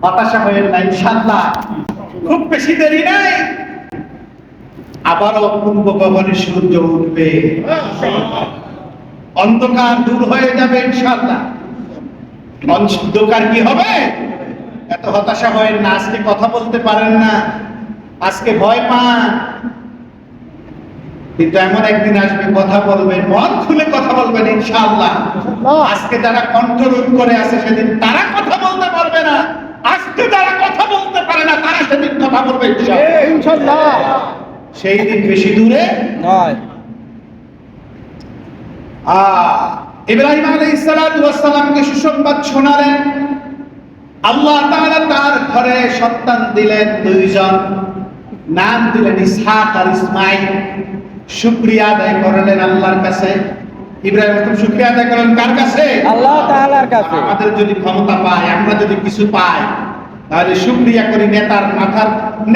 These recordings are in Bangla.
হতাশা হয়ে না, ইনশাআল্লাহ খুব বেশি দেরি নাই, আবারও পূর্ব গগনে সূর্য উঠবে, অন্ধকার দূর হয়ে যাবে ইনশাআল্লাহ। অন্ধকার কি হবে? এত হতাশা হয় না। আজকে কথা বলতে পারেন না, আজকে ভয় পান, কিন্তু এমন একদিন আসবে কথা বলবেন, মন খুলে কথা বলবেন ইনশাআল্লাহ। আজকে যারা কণ্ঠরোধ করে আছে সেদিন তারা কথা বলতে পারবে না, আজকে যারা কথা বলতে পারে না তারা সেদিন কথা বলবে ইনশাআল্লাহ। সেই দিন বেশি দূরে নয়। ইব্রাহিম আলাইহিস সালাতু ওয়াস সালামকে সুসংবাদ শোনালেন, আল্লাহ তাআলা তার ঘরে সন্তান দিলেন দুইজন, নাম দিলেন ইসহাক আর ইসমাঈল। শুকরিয়া আদায় করলেন আল্লাহর কাছে। ইব্রাহিম শুকরিয়া আদায় করলেন কার কাছে? আল্লাহ তাআলার কাছে। আমাদের যদি ক্ষমতা পাই, আমরা যদি কিছু পাই, তাহলে শুকরিয়া করি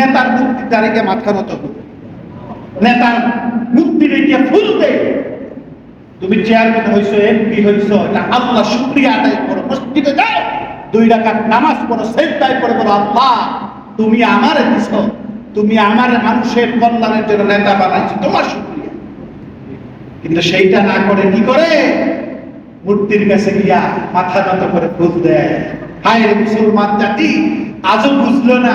নেতার মূর্তি তারিখে মাথা নত করি, নেতার মূর্তি রেখে ফুল দেয়। তুমি চেয়ারম্যান হইছো, এমপি হইছো, এটা আল্লাহ শুকরিয়া আদায় করো। মসজিদে যাও, 2 রাকাত নামাজ পড়ো, সিজদায় পড়ে বলো, আল্লাহ তুমি আমারে দিছো, তুমি আমারে মানুষের কল্যাণের জন্য নেতা বানাইছো, তোমার শুকরিয়া। কিন্তু সেইটা না করে কি করে? মূর্তির কাছে গিয়া মাথা নত করে ফুল দেয়। হায় মুসলমান জাতি আজও বুঝলো না,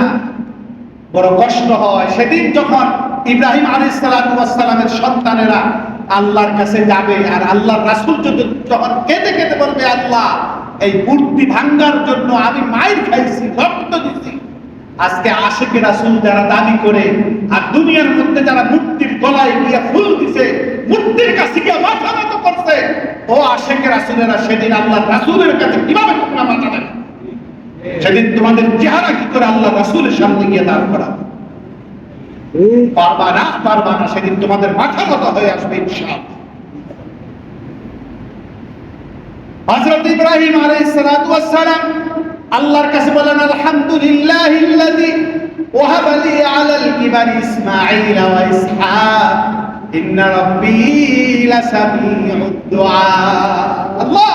বড় কষ্ট হয়। সেদিন যখন ইব্রাহিম আলাইহিস সালাতু ওয়াস সালামের সন্তানেরা আল্লাহর কাছে যাবে, আর আল্লাহর রাসূল যখন কেঁদে কেঁদে বলবে, আল্লাহ এই মূর্তি ভাঙার জন্য আমি মাইর খাইছি, রক্ত দিছি। আজকে আশিকে রাসূল যারা দাবি করে, আর দুনিয়ার মধ্যে যারা মূর্তির গলায় গিয়ে ফুল দিছে, মূর্তির কাছে গিয়ে মাথা নত করছে, ও আশিকে রাসূলেরা সেদিন আল্লাহর রাসূলের কাছে কিভাবে তোমরা মাথা দেবে? সেদিন তোমাদের চেহারা কি করে আল্লাহ রাসূলের সামনে গিয়ে দাঁড় করাবে? পারবা না, সেদিন তোমাদের মাথা নত হয়ে আসবে ইনশাআল্লাহ। হযরত ইব্রাহিম আলাইহিস সালাতু ওয়াস সালাম আল্লাহর কাছে বলেন, আলহামদুলিল্লাহিল্লাযী ওয়াহাবা লি আলাল কিবারি ইসমাঈল ওয়া ইসহাক ইন্না রাব্বী লাসামিউদ দুআ। আল্লাহ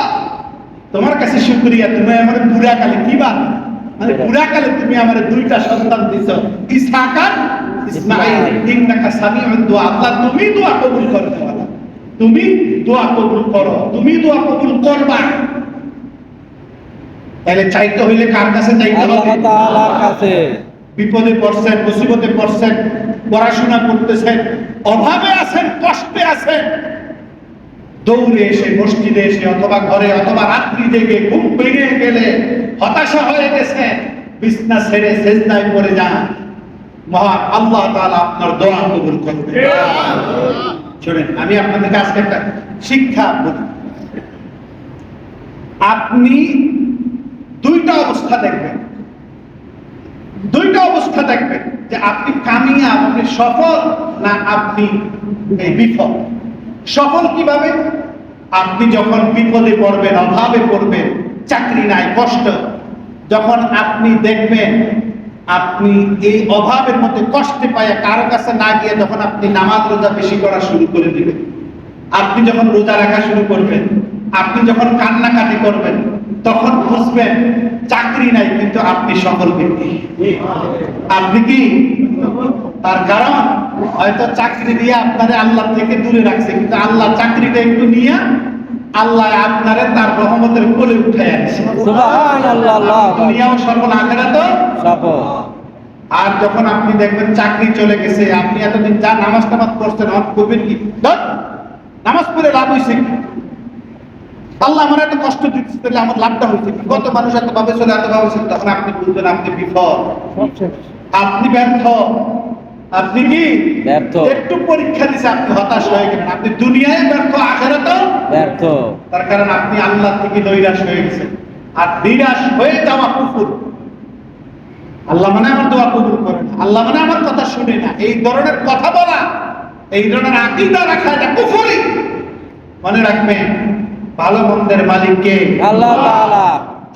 তোমার কাছে শুকরিয়া, তুমি আমার বুড়া কালে কিবা, মানে বুড়া কালে তুমি আমার 2টা সন্তান দিছো, ইসহাক আর ইসমাঈল। ইন্নাকা সামিউদ দুআ। আল্লাহ তুমি দোয়া কবুল করতে পারো, তুমি দোয়া কবুল করো, তুমি দোয়া কবুল করবা। তাহলে চাইতে হইলে কার কাছে চাইতে হবে? আল্লাহ তাআলার কাছে। বিপদে পড়ছেন, মুসিবতে পড়ছেন, পড়াশোনা করতেছেন, অভাবে আছেন, কষ্টে আছেন, দৌড়ে এসে মসজিদে এসে অথবা ঘরে অথবা রাত্রি জেগে ঘুম ভেঙে গেলে হতাশা হয়ে গেছে, বিছনা ছেড়ে সিজদায় পড়ে যান, মহান আল্লাহ তাআলা আপনার দোয়া কবুল করবেন। শুনেন, আমি আপনাদেরকে আজকে একটা শিক্ষা বলি। আপনি 2টা অবস্থা দেখবেন, 2টা অবস্থা দেখবেন যে আপনি কামিয়াব, আপনি সফল, না আপনি বিফল। সফল কিভাবে? আপনি যখন বিপদে পড়বেন, অভাবে পড়বেন, চাকরি নাই, কষ্ট, যখন আপনি দেখবেন আপনি এই অভাবের মধ্যে কষ্টে পায় কারো কাছে না গিয়ে যখন আপনি নামাজ রোজা বেশি করা শুরু করে দিবেন, আপনি যখন রোজা রাখা শুরু করবেন, আপনি যখন কান্নাকাটি করবেন, তখন বুঝবেন চাকরি নাই কিন্তু আপনি সফল ব্যক্তি। আপনি কি? তার কারণ হয়তো চাকরি দিয়ে আপনারে আল্লাহ থেকে দূরে রাখছে, কিন্তু আল্লাহ চাকরিটা একটু নিয়ে আল্লাহ আপনারে তার রহমতের কোলে উঠে আনছে। সুবহানাল্লাহ। দুনিয়াও সফল, আখিরাতও সফল। আর যখন আপনি দেখবেন চাকরি চলে গেছে, আপনি এতদিন যা নামাজ টামাজ পড়ছেন, আর করবেন কি? নামাজ পড়ে লাভ হয়েছে কি? আল্লাহ আমার এত কষ্ট দিচ্ছে, তাহলে আমার লাভটা হয়েছে কি? কত মানুষ এত ভাবে চলে, এত ভাবে চলে, তখন আপনি বুঝবেন আপনি বিফল, আপনি ব্যর্থ। আপনি কি ব্যর্থ? একটু পরীক্ষা দিছে, আপনি হতাশ হয়ে গেলেন, আপনি দুনিয়ায় ব্যর্থ, আখিরাতেও ব্যর্থ। তার কারণ আপনি আল্লাহ থেকে নৈরাশ হয়ে গেছেন। আর নিরাশ হয়ে যাওয়া কুফর। আল্লাহ মানে আমার দোয়া কবুল করে না, আল্লাহ মানে আমার কথা শুনে না, এই ধরনের কথা বলা, এই ধরনের আকীদা রাখা, এটা কুফরি। মনে রাখবেন, ভালো মন্দের মালিক কে? আল্লাহ তাআলা।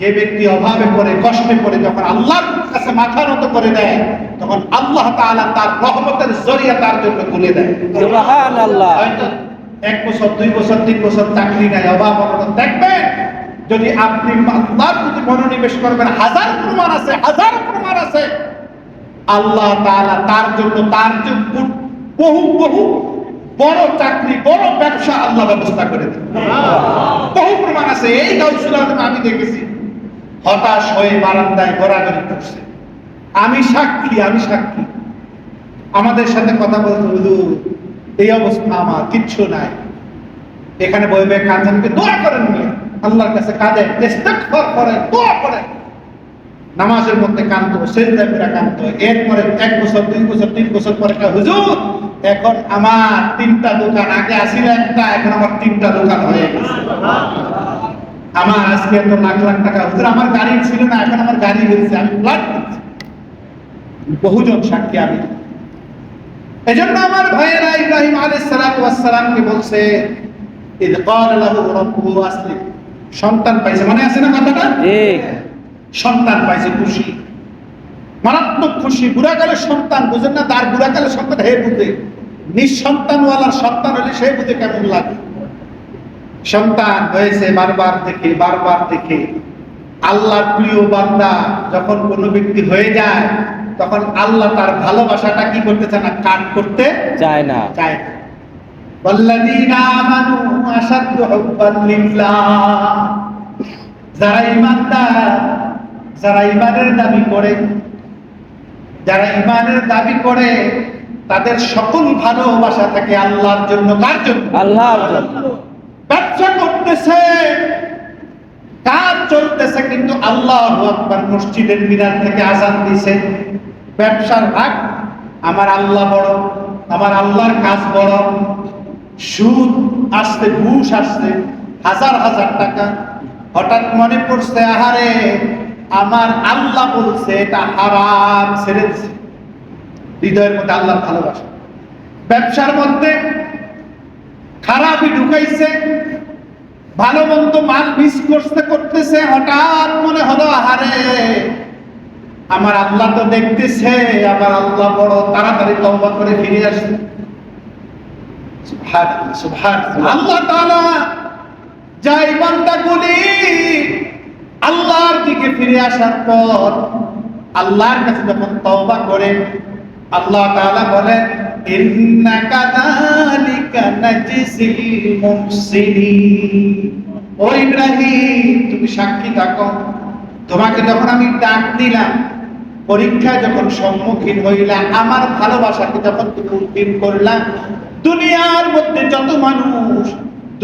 যে ব্যক্তি অভাবে পড়ে, কষ্টে পড়ে, যখন আল্লাহর কাছে মাথা নত করে দেয়, তখন আল্লাহ তাআলা তার রহমতের জরিয়া তার জন্য খুলে দেয়। সুবহানাল্লাহ। হয়তো 1 বছর, 2 বছর, 3 বছর চাকরি নাই, অভাব অনটন, দেখবেন যদি আপনি আল্লাহর প্রতি মনোনিবেশ করবেন, হাজার প্রমাণ আছে আল্লাহ তাআলা তার জন্য বহু বহু বড় চাকরি, বড় ব্যবসা আল্লাহ ব্যবস্থা করে দেন। বহু প্রমাণ আছে। এই গাউসুল আজম আমি দেখেছি হতাশ হয়ে বারান্দায় ঘোরাঘুরি করছে। আমি সাক্ষী। আমাদের সাথে কথা বলতে, হুজুর এই অবস্থা, আমার কিচ্ছু নাই। এখানে বইবে কাঁদছেন, দোয়া করেন, আল্লাহর কাছে কাঁদেন, ইস্তিগফার করেন, দোয়া করেন। নামাজের মধ্যে কাঁদতো, সিজদায় পড়ে কাঁদতো। এরপরে 1 বছর 2 বছর 3 বছর পরে হুজুর এখন আমার 3টা দোকান, আগে আসিল একটা, এখন আমার 3টা দোকান হয়ে গেছে। আমার আজকে এত লাখ লাখ টাকা, হুজুর আমার গাড়ি ছিল না, এখন আমার গাড়ি হয়েছে, আমি ফ্ল্যাট করছি। বহুজন সাক্ষী আমি। এজন্য আমার ভাইয়েরা ইব্রাহিম আলাইহিস সালাতু ওয়াস সালামকে বলছে, ইদ ক্বালা লাহু রাব্বুহু আসলিম, সন্তান পাইছে, মনে আছে না কথাটা? ঠিক। সন্তান পাইছে, খুশি, মারাত্মক খুশি। বুড়াকালে সন্তান বুঝেন না, তার বুড়াকালে সন্তান হে বুঝে, নিঃসন্তানওয়ালার সন্তান হলে সে বুঝে কেমন লাগে। সন্তান হয়েছে বারবার দেখে আল্লাহর প্রিয় বান্দা যখন কোনো ব্যক্তি হয়ে যায়, তখন আল্লাহ তার ভালোবাসাটা কি করতে চায় না, কাট করতে চায় না। ওয়াল্লাযীনা আমানু আশাদ্দু হুব্বান লিল্লাহ, যারা ঈমানদার, যারা ঈমানের দাবি করে, তাদের সকল ভালোবাসা থাকে আল্লাহর জন্য। কার জন্য? আল্লাহর জন্য। ব্যবসা করতেছে, কাজ চলতেছে, কিন্তু আল্লাহু আকবার মসজিদের মিনার থেকে আযান দিছে, ব্যবসার ভাগ আমার আল্লাহ বড়, আমার আল্লাহর কাজ বড়। সুদ আসছে, ঘুষ আসছে, হাজার হাজার টাকা। হঠাৎ মনে পড়ছে, আহারে আমার আল্লাহ বলছে এটা হারাম, ছেড়ে দিছে। হৃদয়ের মধ্যে আল্লাহর ভালোবাসা। ব্যবসার মধ্যে খারাপই ঢুকাইছে, ভালো মন্দ মাল মিস করতেছে। হঠাৎ মনে হলো, আহারে আমার আল্লাহ তো দেখতেছে, আমার আল্লাহ বড়, তাড়াতাড়ি তওবা করে ফিরে আসছে। সুবহানাল্লাহ, সুবহানাল্লাহ। আল্লাহ তাআলা যাই বান্দাগুলি আল্লাহর দিকে ফিরে আসার পর আল্লাহর কাছে যখন তওবা করে, আল্লাহ তাআলা বলেন, ইন্নাকা যালিকা নাজিসিল মুহসিনিন। ও ইব্রাহিম, তুমি সাক্ষী থাকো, তোমাকে যখন আমি ডাক দিলাম, পরীক্ষা যখন সম্মুখীন হইলাম, আমার ভালোবাসাকে যখন তুমি উত্তীর্ণ করলাম, দুনিয়ার মধ্যে যত মানুষ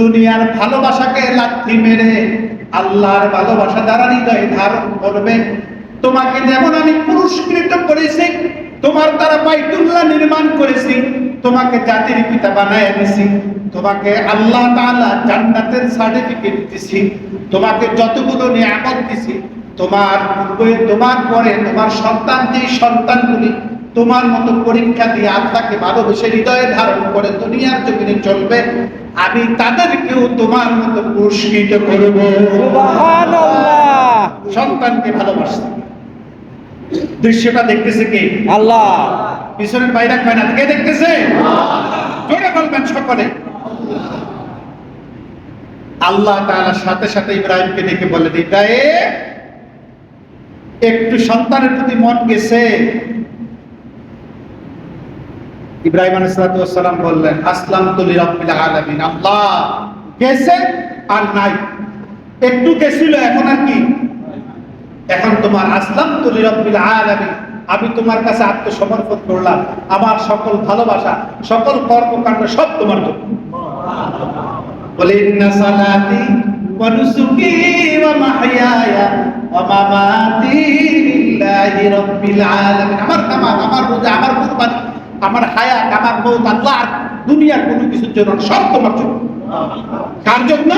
দুনিয়ার ভালোবাসাকে লাথি মেরে আল্লাহর ভালোবাসা দ্বারা হৃদয়ে ধারণ করবে, তোমাকে যেমন আমি পুরস্কৃত করেছি, তোমার দ্বারা বাইতুল্লাহ নির্মাণ করেছি, তোমাকে জাতির পিতা বানায় দিয়েছি, তোমাকে আল্লাহ তাআলা জান্নাতের সার্টিফিকেট দিয়েছি, তোমাকে যতগুলো নিয়ামত দিয়েছি, তোমার পরে তোমার সন্তান, যে সন্তানগুলি তোমার মতো পরীক্ষা দিয়ে আল্লাহকে ভালোবেসে হৃদয়ে ধারণ করে দুনিয়ার জমিনে চলবে, আমি তাদেরকেও তোমার মতো পুরস্কৃত করব। সুবহানাল্লাহ। সন্তানকে ভালোবাসতে দৃশ্যটা দেখতেছে কে? আল্লাহ। পিছনের বাইরে কয় না, কে দেখতেছে? জোরে বলবেন সকলে। আল্লাহ তাআলা সাথে সাথে ইব্রাহিমকে ডেকে বলেন, ইব্রাহিম, একটু সন্তানের প্রতি মন গেছে? ইব্রাহিম আলাইহিস সালাম বললেন, আসলামতু লিরাব্বিল আলামিন। আল্লাহ গেছে আর নাই, একটু গেছিল, এখন আর কি? এখন তোমার আসলামতু লিরাব্বিল আলামিন, আমি তোমার কাছে আত্মসমর্পণ করলাম, আমার সকল ভালোবাসা, সকল কর্মকাণ্ড সব তোমার জন্য। বলে, ইন্না সালাতি ওয়া নুসুকি ওয়া মাহইয়ায়া ওয়া মামাতি লিল্লাহি রাব্বিল আলামিন। আমার নামাজ, আমার রোজা, আমার কুরবানি, আমার হায়াত, আমার মওত, আল্লাহ দুনিয়ার কোনো কিছুর জন্য, সব তোমার জন্য। কার জন্য?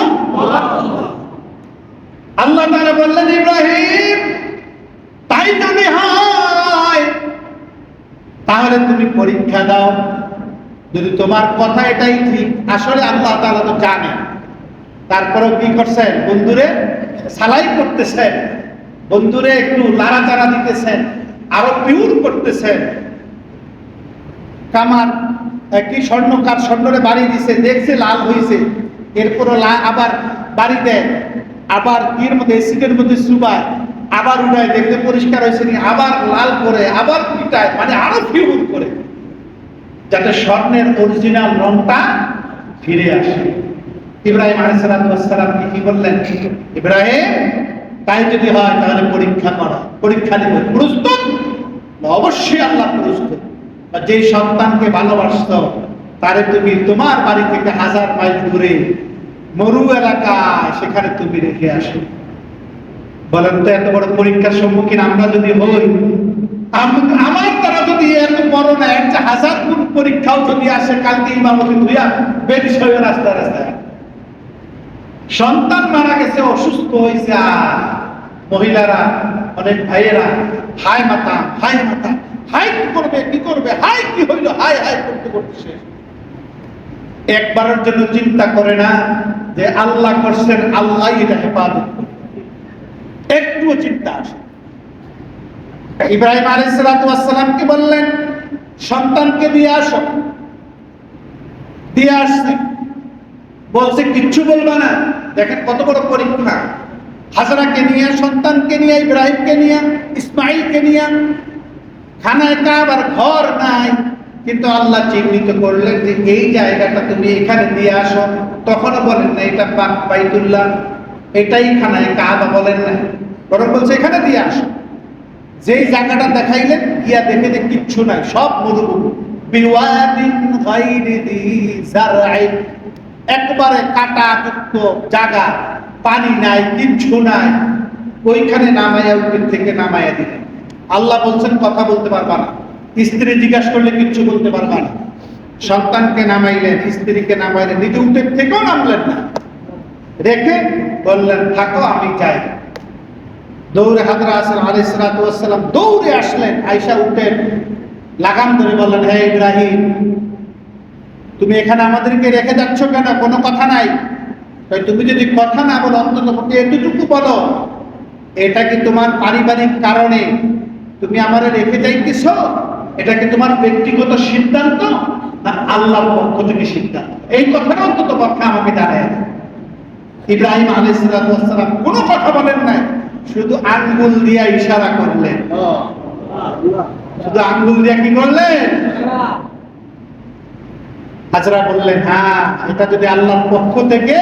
আল্লাহ তাআলা বললেন, ইব্রাহিম, তাই যদি হয় তাহলে তুমি পরীক্ষা দাও, যদি তোমার কথা এটাই ঠিক। আসলে আল্লাহ তাআলা তো জানে, তারপরেও কি করছেন? বন্ধুরে সালাই করতেছেন, বন্ধুরে একটু লাড়াচাড়া দিতেছেন, আরো পিউর করতেছেন। কামার কি স্বর্ণকার স্বর্ণরে বাড়ি দিছে, দেখছে লাল হইছে, এরপরও আবার বাড়ি দেয়, আবার এর মধ্যে এসিডের মধ্যে চুবায়, আবার উড়ায়, দেখতে পরিষ্কার হয়েছে নি, আবার লাল করে, আবার পিটায়, মানে আরো ফিউর করে, যাতে স্বর্ণের অরিজিনাল রংটা ফিরে আসে। ইব্রাহিম আলাইহিস সালাম কি বললেন? ইব্রাহিম, তাই যদি হয় তাহলে পরীক্ষা করো, পরীক্ষা দেব। প্রস্তুত? অবশ্যই আল্লাহ প্রস্তুত। যে সন্তানকে ভালোবাসতো তারে তুমি তোমার বাড়ি থেকে 1000 মাইল দূরে মরু এলাকায় সেখানে তুমি রেখে আসো। বলেন তো, এত বড় পরীক্ষার সম্মুখীন আমরা যদি হই, আমার তারা যদি এত বড় না, একটা 1000 গুণ পরীক্ষাও যদি আসে, কালকে ইমামতি ধুইয়া বেরিশ হয়ে রাস্তায় রাস্তায়, সন্তান মারা গেছে, অসুস্থ হয়েছে, আর মহিলারা, অনেক ভাইয়েরা হায় মাতা, হায় মাতা, হাই কি করবে, কি করবে, হাই কি হইল, হাই হাই করতে করতে শেষ। একবারের জন্য চিন্তা করে না যে আল্লাহ করছেন, আল্লাহ এটা হেফাজত করবে, একটুও চিন্তা আসে। ইব্রাহিম আলাইহিস সালামকে বললেন, সন্তানকে দিয়ে আসো। দিয়ে আসছে, বলছে কিচ্ছু বলবা না। দেখেন কত বড় পরীক্ষা। হাজরাকে নিয়ে, সন্তানকে নিয়ে, ইব্রাহিমকে নিয়ে, ইসমাইলকে নিয়ে, খানায় কাবার ঘর নাই, কিন্তু আল্লাহ চিহ্নিত করলেন যে এই জায়গাটা তুমি এখানে দিয়ে আসো। তখনও বলেন না এটা বাইতুল্লাহ, এটাই খানায় কাবা বলেন না, বরং বলছে এখানে দিয়ে আসো। যেই জায়গাটা দেখাইলেন, গিয়া দেখে যে কিচ্ছু নাই, সব মরুভূমি, বিওয়াদিন গায়রি যি যারইন, একবারে কাঁটাযুক্ত জায়গা, পানি নাই, কিচ্ছু নাই। ওইখানে নামাইয়া, উপর থেকে নামাইয়া দিলেন। আল্লাহ বলছেন কথা বলতে পারবা না, স্ত্রী জিজ্ঞাসা করলে কিচ্ছু বলতে পারবা না। সন্তানকে নামাইলেন, স্ত্রীকে নামাইলেন, নিজে উঠে থেকেও নামলেন না, রেখে বললেন থাকো আমি যাই। দৌড়ে হাজরা আলাইহিস সালাম দৌড়ে আসলেন, আয়েশা উঠেন, লাগাম ধরে বললেন, হে ইব্রাহিম, তুমি এখানে আমাদেরকে রেখে যাচ্ছ কেন? কোনো কথা নাই। তুমি যদি কথা না বলো, অন্তত এতটুকু বলো, এটা কি তোমার পারিবারিক কারণে তুমি আমারে রেখে যাইতেছ? এটা কি তোমার ব্যক্তিগত সিদ্ধান্ত না আল্লাহর পক্ষ থেকে সিদ্ধান্ত? এই কথাটা অন্তত পক্ষে আমাকে জানায়। ইব্রাহিম আলাইহিস সালাম কোনো কথা বলেন নাই, শুধু আঙ্গুল দিয়া ইশারা করলেন। শুধু আঙ্গুল দিয়া কি করলেন? হাজরা বললেন, হ্যাঁ, এটা যদি আল্লাহর পক্ষ থেকে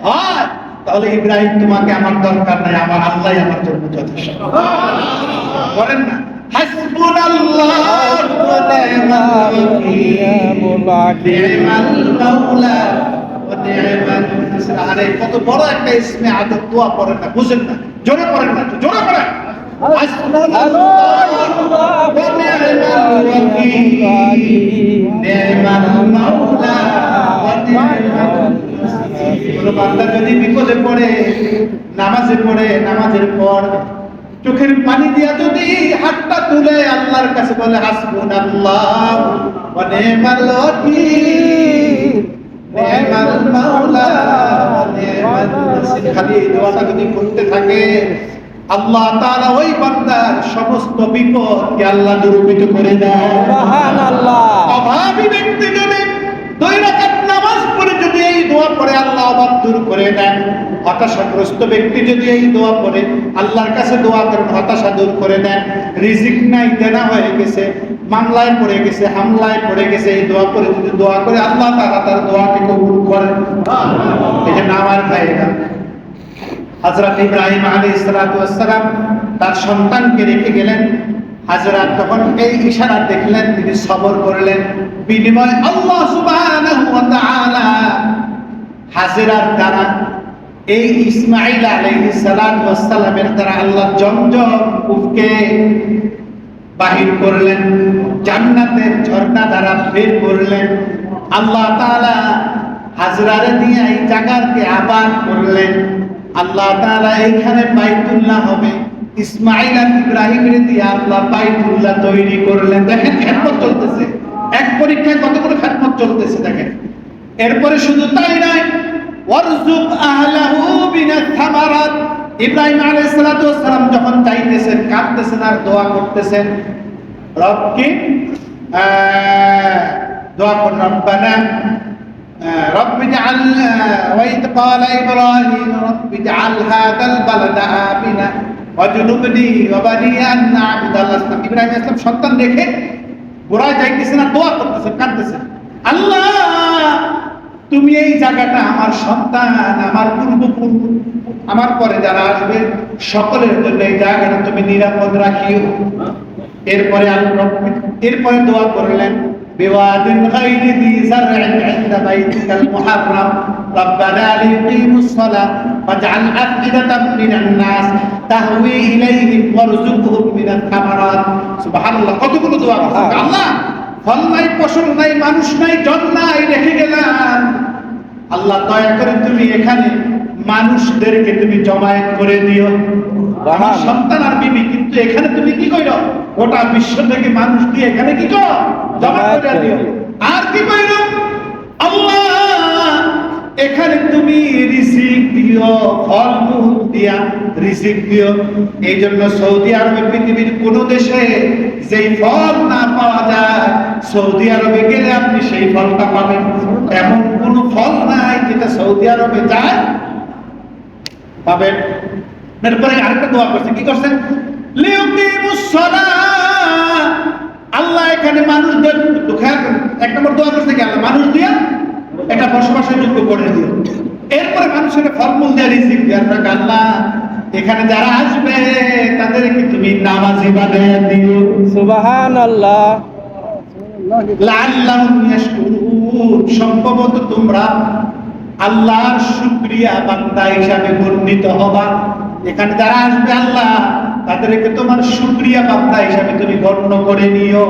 হয় তাহলে ইব্রাহিম তোমাকে আমার দরকার নাই, আমার আল্লাহই আমার জন্য যথেষ্ট। বলেন না, হাসবুনাল্লাহু ওয়া নি'মাল ওয়াকিল, নি'মাল মাওলা ওয়া নি'মাল নাসির। আরে কত বড় একটা ইসমে আদব, দোয়া পড়েন না, বুঝেন না, জোরে পড়েন না, জোরে পড়েন। হাসবুনাল্লাহু ওয়া নি'মাল ওয়াকিল, নি'মাল মাওলা ওয়া নি'মাল নাসির। কোন বান্দা যদি বিপদে পড়ে, নামাজে পড়ে, নামাজের পর চোখের পানি দিয়া যদি হাতটা তুলে আল্লাহর কাছে বলে হাসবুনাল্লাহ ওয়া নি'মাল ওয়াকিল, নি'মাল মাওলা ওয়া নি'মাল নাসির, খালি এই দোয়াটা যদি করতে থাকে, আল্লাহ তাআলা ওই বান্দার সমস্ত বিপদকে আল্লাহ দূরীভূত করে দেয়। সুবহানাল্লাহ। অভাবী ব্যক্তি যদি 2 রাকাত নামাজ পড়ে যদি এই দোয়া পড়ে, আল্লাহ অভাব দূর করে দেন। হতাশাগ্রস্ত ব্যক্তি যদি এই দোয়া পড়ে, আল্লাহর কাছে দোয়া করেন, হতাশা দূর করে দেন। রিজিক নাই, দেনা হয়ে গেছে, মামলায় পড়ে গেছে, হামলায় পড়ে গেছে, এই দোয়া পড়ে যদি দোয়া করে, আল্লাহ তাআলা তার দোয়াকে কবুল করেন। এই যে নামার ভাইরা, হযরত ইব্রাহিম আলাইহিস সালাম তার সন্তানকে রেখে গেলেন। হাজরা তখন এই ইশারা দেখলেন, তিনি সবর করলেন। বিনিময়ে আল্লাহ সুবহানাহু ওয়া তাআলা হাজরার দ্বারা, এই ইসমাঈল আলাইহিস সালামের দ্বারা আল্লাহ জমজম কূপকে বাহির করলেন, জান্নাতের ঝর্ণা দ্বারা বের করলেন। আল্লাহ তাআলা হাজরারে দিয়ে এই জায়গাকে আবাদ করলেন। আল্লাহ তাআলা এইখানে বাইতুল্লাহ হবে। ইসমাঈল আর ইব্রাহিমের দিয়ে আল্লাহ বাইতুল্লাহ তৈরি করলেন। দেখেন খেদমত চলতেছে, এক পরীক্ষায় কতগুলো খেদমত চলতেছে দেখেন। এরপরে শুধু তাই নয়, ওয়ারযুক আহলাহু মিনাস সামারাত। ইব্রাহিম আলাইহিস সালাম যখন চাইতেছেন, কাঁদতেছেন আর দোয়া করতেছেন, রবকে দোয়া করেন, রব্বানা رب اجعل وإذ قال إبراهيم رب اجعل هذا البلد آمنا وجنبني وبني أن نعبد الأصنام। ইব্রাহিম আলাইহিস সালাম সন্তান রেখে গোড়ায় যাইতেছে না, দোয়া করতেছে, কাঁদতেছে, আল্লাহ তুমি এই জায়গাটা আমার সন্তান, আমার পূর্বপুরুষ, আমার পরে যারা আসবে সকলের জন্য এই জায়গাটা তুমি নিরাপদ রাখিও। এরপরে দোয়া করলেন বিওয়াদিন গায়রি যি যারইন ইনদা বাইতিকাল মুহাররাম রব্বানা লিকিমুস সালাহ ওয়াজআল আফইদাতাম মিনান নাস তাহওয়ি ইলাইহিম ওয়ারযুকহুম মিনাত থামারাত। সুবহানাল্লাহ, কতগুলো দোয়া করছে। আল্লাহ ফল নাই, ফসল নাই, মানুষ নাই, জন নাই, রেখে গেলাম, আল্লাহ দয়া করে তুমি এখানে মানুষদেরকে তুমি জমায়েত করে দিও। আমার সন্তান আর বিবি, কিন্তু এখানে তুমি কি কইরো, গোটা বিশ্ব থেকে মানুষ দিয়ে এখানে কি করো, জমায়েত করে দিও। আর কি কইরো, আল্লাহ এখানে তুমি রিজিক দিও, ফলমূল দিয়া রিজিক দিও। এই জন্য সৌদি আরবে পৃথিবীর কোন দেশে যেই ফল না পাওয়া যায়, সৌদি আরবে গেলে আপনি সেই ফলটা পাবেন। এমন কোন ফল নাই যেটা সৌদি আরবে যায় পাবেন। এরপরে আরেকটা দোয়া করছে, কি করছেন, লিউকিমুস সালাহ, আল্লাহ এখানে মানুষদের এক নম্বর দোয়া করছে কি, আল্লাহ মানুষ দিয়া এটা বসবাসের যোগ্য করে দিও। এরপরে মানুষের ফলমূল দিয়ে রিজিক দিয়ে, আল্লাহ এখানে যারা আসবে তাদেরকে তুমি নামাজি বানায় দিও। সুবহানাল্লাহ। লাআল্লাহুম ইয়াশকুরুন, সম্ভবত তোমরা আল্লাহর শুকরিয়া বান্দা হিসাবে বর্ণিত হবা। এখানে যারা আসবে আল্লাহ তাদেরকে তোমার শুকরিয়া বান্দা হিসাবে তুমি গণ্য করে নিও।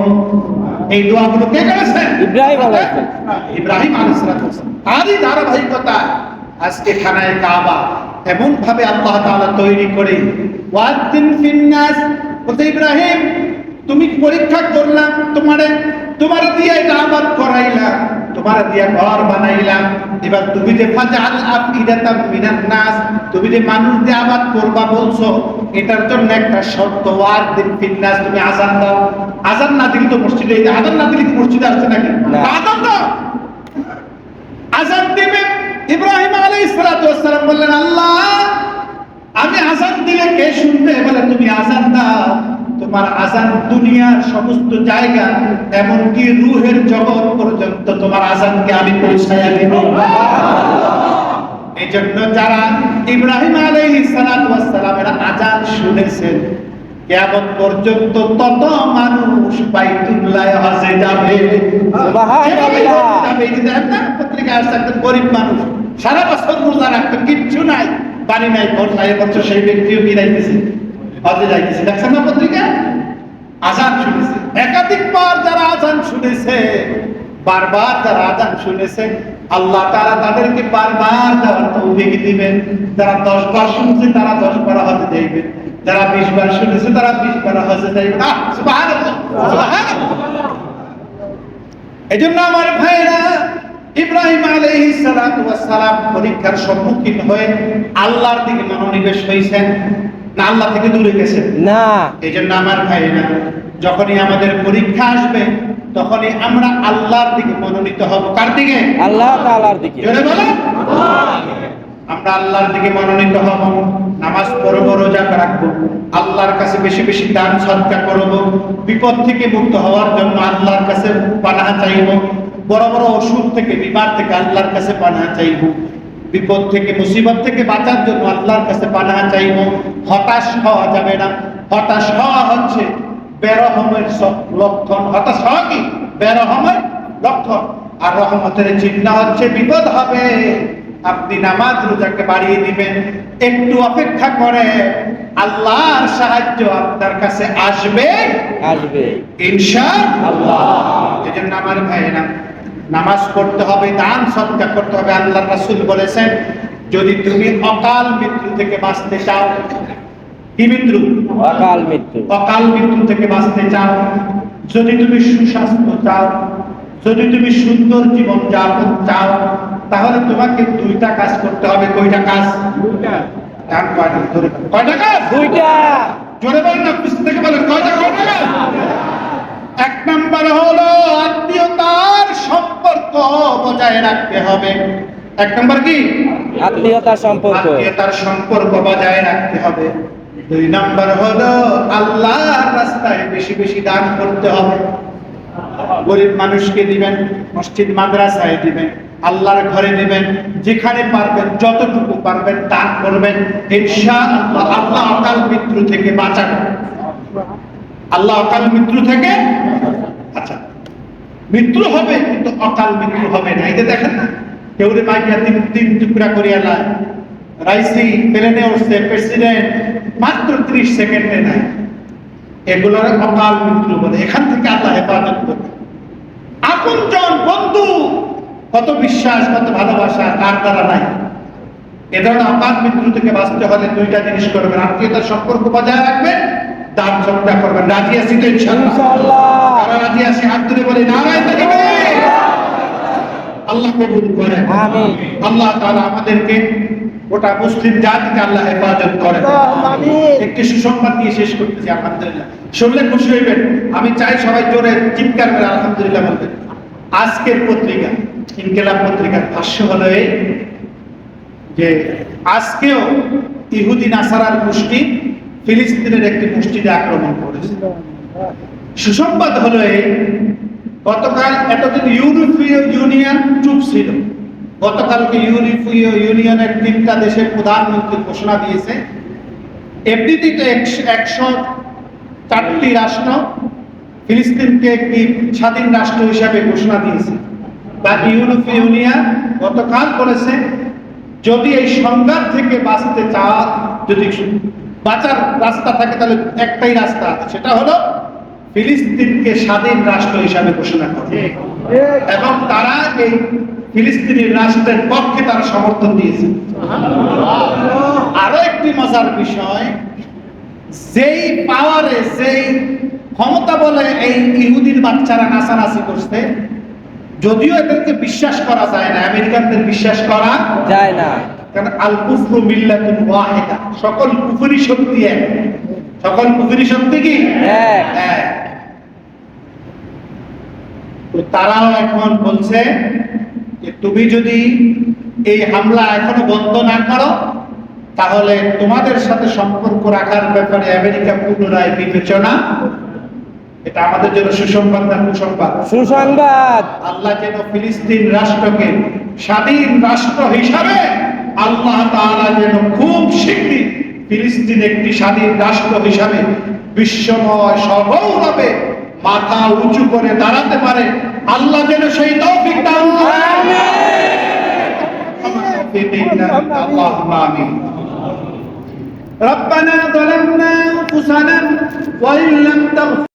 এই দোয়াগুলো কে করেছেন? ইব্রাহিম আলাইহিস সালাম। ইব্রাহিম আলাইহিস সালাম। তারই ধারাবাহিকতা আজকে খানায়ে কাবা এমন ভাবে আল্লাহ তাআলা তৈরি করে ওয়াদিন ফিন্নাস, বলতে ইব্রাহিম তুমি পরীক্ষা করলাম, তোমার দিয়ে এটা আবাদ করাইলাম, তোমার দিয়ে ঘর বানাইলাম, এবার তুমি যে ফাজআল আফইদাতাম মিনান নাস, তুমি যে মানুষ দিয়ে আবাদ করবা বলছো, এটার জন্য একটা শর্ত, ওয়াদিন ফিন্নাস, তুমি আযান দাও। আযান না দিলে তো মসজিদে, আযান না দিলে কি মসজিদে আসছে নাকি? আযান দাও, আযান দিবে। ইব্রাহিম আলাইহিস সালাতু ওয়াস সালাম বললেন, আল্লাহ আমি আযান দিলে কে শুনবে? বলে তুমি আযান দাও, তোমার আযান দুনিয়ার সমস্ত জায়গা এমনকি রূহের জগৎ পর্যন্ত তোমার আযানকে আমি পৌঁছায়া দেব। এই জন্য যারা ইব্রাহিম আলাইহিস সালাতু ওয়াস সালামের আযান শুনেছেন, কিয়ামত পর্যন্ত তত মানুষ বাইতুল্লাহ হজে যাবে। সুবহানাল্লাহ। এই যে দেখেন না পত্রিকায় আসছে, একজন গরিব মানুষ সারা বছর রোজা রাখতেন, কিচ্ছু নাই, বাড়ি নাই, ঘর নাই, এবছর সেই ব্যক্তিও বিরাইতেছে, হজে যাইতেছে। দেখছেন না পত্রিকা? আযান শুনেছে একাধিকবার, যারা আযান শুনেছে, বারবার যারা আযান শুনেছে, আল্লাহ তাআলা তাদেরকে বারবার যাওয়ার তৌফিক দিবেন। যারা 10 বার শুনছে তারা 10 বার হজে যাইবে, যারা 20 বার শুনেছে তারা 20 বার হজে যাইবে। সুবহানাল্লাহ, সুবহানাল্লাহ। এজন্য আমার ভাইরা, ইব্রাহিম আলাইহিস সালাতু ওয়াস সালাম পরীক্ষার সম্মুখীন হয়ে আল্লাহর দিকে মনোনিবেশ হয়েছেন না আল্লাহ থেকে দূরে গেছেন? না। এজন্য আমার ভাইরা, যখনই আমাদের পরীক্ষা আসবে তখনই আমরা আল্লাহর দিকে মনোনীত হব। কার দিকে? আল্লাহ তাআলার দিকে। জোরে বলেন, আমরা আল্লাহর দিকে মনোনীত হব। নামাজ পড়ব, রোজা রাখবো, আল্লাহর কাছে বেশি বেশি দান সদকা করব, বিপদ থেকে মুক্ত হওয়ার জন্য আল্লাহর কাছে পানাহ চাইব, বড় বড় অসুখ থেকে, বিমার থেকে আল্লাহর কাছে পানাহ চাইব, বিপদ থেকে, মুসিবত থেকে বাঁচার জন্য আল্লাহর কাছে পানাহ চাইব। হতাশ হওয়া যাবে না। হতাশ হওয়া হচ্ছে বেরহমের লক্ষণ। হতাশ হওয়া কি? বেরহমের লক্ষণ। আর রহমতের চিহ্ন হচ্ছে বিপদ হবে, আপনি নামাজ রোজাকে বাড়িয়ে দিবেন, একটু অপেক্ষা করে আল্লাহর সাহায্য আপনার কাছে আসবে ইনশাআল্লাহ। এজন্য আমার ভাইরা, নামাজ পড়তে হবে, দান সদকা করতে হবে। আল্লাহর রাসূল বলেছেন, যদি তুমি অকাল মৃত্যু থেকে বাঁচতে চাও, কি মৃত্যু? অকাল মৃত্যু থেকে বাঁচতে চাও, যদি তুমি সুস্বাস্থ্য চাও, যদি তুমি সুন্দর জীবন যাপন চাও, তাহলে তোমাকে 2টা কাজ করতে হবে। কয়টা কাজ? 2টা। কয়টা কাজ? 2টা। জোরে বলেন না, পিছন থেকে বলেন, কয়টা কাজ? 1 নাম্বার হলো আত্মীয়তার সম্পর্ক বজায় রাখতে হবে। এক নম্বর কি? আত্মীয়তার সম্পর্ক। আত্মীয়তার সম্পর্ক বজায় রাখতে হবে। দুই নম্বর হলো আল্লাহর রাস্তায় বেশি বেশি দান করতে হবে। গরিব মানুষকে দিবেন, মসজিদ মাদ্রাসায় দিবেন, আল্লাহর ঘরে দিবেন, যেখানে পারবেন যতটুকু পারবেন দান করবেন। ইনশাআল্লাহ আল্লাহ অকাল মৃত্যু থেকে বাঁচাবেন। আল্লাহ অকাল মৃত্যু থেকে, আচ্ছা মৃত্যু হবে কিন্তু অকাল মৃত্যু হবে না। এই যে দেখেন না, কেউ রে মাইয়া তিন টুকরা করিয়া লাই, রাইসি প্লেনে উঠছে, প্রেসিডেন্ট মাত্র 30 সেকেন্ডে নাই, এগুলোর অকাল মৃত্যু বলে। এখান থেকে আল্লাহ হেফাজত করবে। আপনজন বন্ধু কত বিশ্বাস কত ভালোবাসা কার দ্বারা নাই। এ ধরনের অকাল মৃত্যু থেকে বাঁচতে হলে দুইটা জিনিস করবেন, আত্মীয়তার সম্পর্ক বজায় রাখবেন, দান সদকা করবেন। রাজি আছি তো ইনশাআল্লাহ? কারা রাজি আছি হাত তুলে বলি নারায়ে তাকবীর। আল্লাহ কবুল করেন, আমিন। আল্লাহ তাআলা আমাদেরকে গোটা মুসলিম জাতিকে আল্লাহ হেফাজত করেন। একটি সুসংবাদ দিয়ে শেষ করতেছি, আলহামদুলিল্লাহ। শুনলে খুশি হইবেন। আমি চাই সবাই জোরে চিৎকার করে আলহামদুলিল্লাহ বলবেন। আজকের পত্রিকা ইনকিলাব পত্রিকার ভাষ্য হলো এই যে আজকেও ইহুদি নাসারার গোষ্ঠী ফিলিস্তিনের একটি মসজিদে আক্রমণ করেছে। সুসংবাদ হলো এই, গতকাল এতদিন ইউরোপীয় ইউনিয়ন চুপ ছিল। গতকালকে ইউরোপীয় ইউনিয়নের 3টা দেশের প্রধানমন্ত্রী ঘোষণা দিয়েছে, এমনিতেই তো 104টি রাষ্ট্র ফিলিস্তিনকে একটি স্বাধীন রাষ্ট্র হিসাবে ঘোষণা দিয়েছে। বাকি ইউরোপীয় ইউনিয়ন গতকাল বলেছে যদি এই সংঘাত থেকে বাঁচতে চাও, যদি বাঁচার রাস্তা থাকে তাহলে একটাই রাস্তা আছে, সেটা হলো ফিলিস্তিনকে স্বাধীন রাষ্ট্র হিসাবে ঘোষণা করে। এবং তারা এই ফিলিস্তিনের রাষ্ট্রের পক্ষে তারা সমর্থন দিয়েছে। আরো একটি মজার বিষয়, যেই পাওয়ারে যেই ক্ষমতা বলে এই ইহুদির বাচ্চারা নাচানাচি করছে, যদিও এদেরকে বিশ্বাস করা যায় না, আমেরিকানদের বিশ্বাস করা যায় না, কারণ আল কুফরু মিল্লাতুন ওয়াহিদা, সকল কুফরি শক্তি এক। সকল কুফরি শক্তি কি এক। এক। তো তারাও এখন বলছে যে তুমি যদি এই হামলা এখনো বন্ধ না করো তাহলে তোমাদের সাথে সম্পর্ক রাখার ব্যাপারে আমেরিকা পুনরায় বিবেচনা। এটা আমাদের জন্য সুসংবাদ না কুসংবাদ? সুসংবাদ। আল্লাহ যেন ফিলিস্তিন রাষ্ট্রকে স্বাধীন রাষ্ট্র হিসাবে আল্লাহ তাআলা যেন খুব শীঘ্রই ফিলিস্তিন একটি স্বাধীন রাষ্ট্র হিসাবে বিশ্বময় সগৌরবে মাথা উঁচু করে দাঁড়াতে পারে, আল্লাহ যেন সেই তৌফিক দান করেন। আল্লাহুম্মা আমিন। ربنا ظلمنا أنفسنا وإن لم تغفر